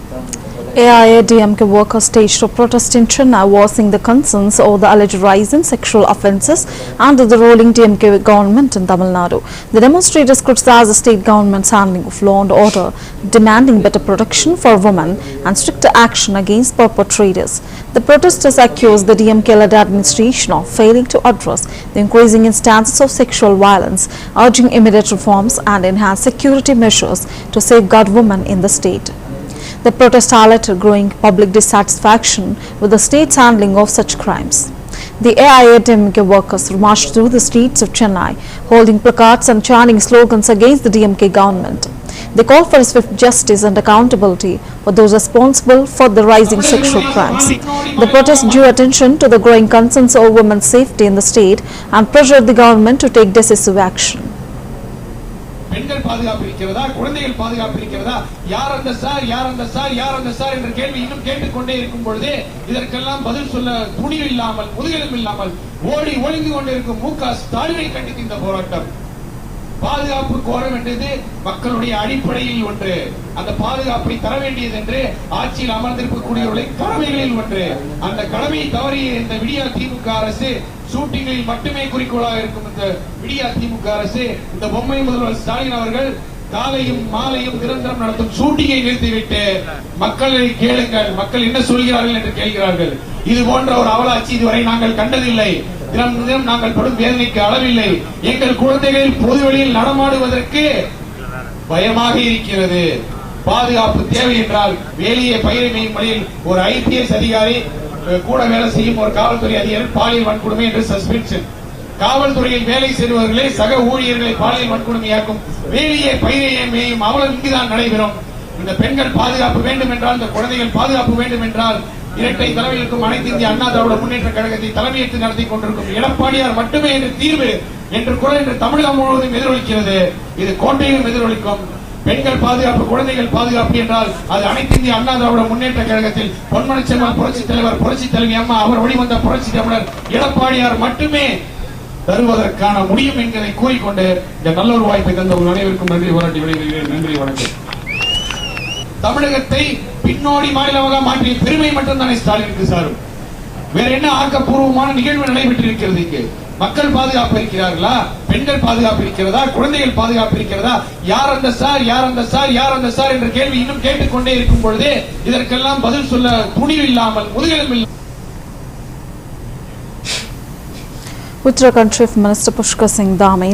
AIADMK workers staged a protest in Chennai voicing the concerns over the alleged rise in sexual offences under the ruling DMK government in Tamil Nadu. The demonstrators criticized the state government's handling of law and order, demanding better protection for women and stricter action against perpetrators. The protesters accused the DMK-led administration of failing to address the increasing instances of sexual violence, urging immediate reforms and enhanced security measures to safeguard women in the state. The protest highlighted growing public dissatisfaction with the state's handling of such crimes. The AIADMK workers marched through the streets of Chennai, holding placards and chanting slogans against the DMK government. They called for swift justice and accountability for those responsible for the rising sexual crimes. The protest drew attention to the growing concerns over women's safety in the state and pressured the government to take decisive action. பெண்கள் பாதுகாப்பு இருக்கிறதா, குழந்தைகள் பாதுகாப்பு இருக்கிறதா, யார் அந்த sir என்ற கேள்வி இன்னும் கேட்டுக்கொண்டே இருக்கும் பொழுது இதற்கெல்லாம் பதில் சொல்ல துணிவு இல்லாமல் முதுகெலும்பு இல்லாமல் ஓடி ஒளிந்து கொண்டிருக்கும் மு.க. ஸ்டாலினை கண்டித்து இந்த போராட்டம். பாதுகாப்பு கோர வேண்டியது மக்களுடைய அடிப்படையில் ஒன்று, அந்த பாதுகாப்பை தர வேண்டியது என்று ஆட்சியில் அமர்ந்திருக்கக்கூடியவர்களை கடமைகளில் ஒன்று. அந்த கடமையை தவறிய இந்த விடியா திமுக அரசு ஷூட்டிங்கில் மட்டுமே குறிக்கோளாக இருக்கும் இந்த விடியா திமுக அரசு, இந்த பொம்மை முதல்வர் ஸ்டாலின் அவர்கள் காலையும் மாலையும் நிரந்தரம் நடத்தும் ஷூட்டிங்கை நிறுத்திவிட்டு மக்களை கேளுங்கள், மக்கள் என்ன சொல்கிறார்கள் என்று கேட்கிறார்கள். இது போன்ற ஒரு அவலாட்சி இதுவரை நாங்கள் கண்டதில்லை. தினம் தினம் நாங்கள் படும் வேதனைக்கு அளவில்லை. எங்கள் குழந்தைகள் பொதுவெளியில் நடமாடுவதற்கு பயமாக இருக்கிறது. பாதுகாப்பு தேவை என்றால் வேலையை பயிரை மேயும் வழியில் ஒரு IPS அதிகாரி கூட வேலை செய்யும் ஒரு காவல்துறை அதிகாரி பாலியல் வன்கொடுமை என்று சஸ்பென்ஷன். காவல்துறையில் வேலை செய்பவர்களை சக ஊழியர்களை பாலியல் வன்கொடுமையாக்கும் வேலையை பயிரை மேயும் அவ்வளவு இங்குதான் நடைபெறும். இந்த பெண்கள் பாதுகாப்பு வேண்டும் என்றால், இந்த குழந்தைகள் பாதுகாப்பு வேண்டும் என்றால் இரட்டை தலைமையிற்கும் அனைத்து இந்திய அண்ணா திராவிட முன்னேற்ற கழகத்தை தலைமையேற்று நடத்தி கொண்டிருக்கும் எடப்பாடியார் மட்டுமே என்று தீர்வு என்று குரல் என்று தமிழகம் முழுவதும் எதிரொலிக்கிறது. இது கோட்டையிலும் எதிரொலிக்கும். பெண்கள் பாதுகாப்பு, குழந்தைகள் பாதுகாப்பு என்றால் அது அனைத்து இந்திய அண்ணா திராவிட முன்னேற்ற கழகத்தில் பொன்மனச்செம்மல் புரட்சி தலைவர், புரட்சி தலைவி அம்மா, அவர் வழிவந்த புரட்சி தமிழர் எடப்பாடியார் மட்டுமே தருவதற்கான முடியும் என்கிறதை கூறிக்கொண்டு இந்த நல்ல ஒரு வாய்ப்பை தந்த உங்கள் அனைவருக்கும் நன்றி பாராட்டி விடைபெறுகிறேன். நன்றி, வணக்கம். தமிழகத்தை பின்னோடி மாநிலமாக மாற்றிய பெருமை மட்டும்தானே ஸ்டாலினுக்கு சாரும். வேற என்ன ஆக்கப்பூர்வமான நிகழ்வு நடைபெற்றிருக்கிறது? இங்கு மக்கள் பாதுகாப்பு இருக்கிறார்களா, பெண்கள் பாதுகாப்பு இருக்கிறதா, குழந்தைகள் பாதுகாப்பு இருக்கிறதா, யார் அந்த சார் என்ற கேள்வி இன்னும் கேட்டுக்கொண்டே இருக்கும் பொழுது இதற்கெல்லாம் பதில் சொல்ல துணிவு இல்லாமல் முதுகெலும்பு இல்லாமல். Uttarakhand Chief Minister Pushkar Singh Dhami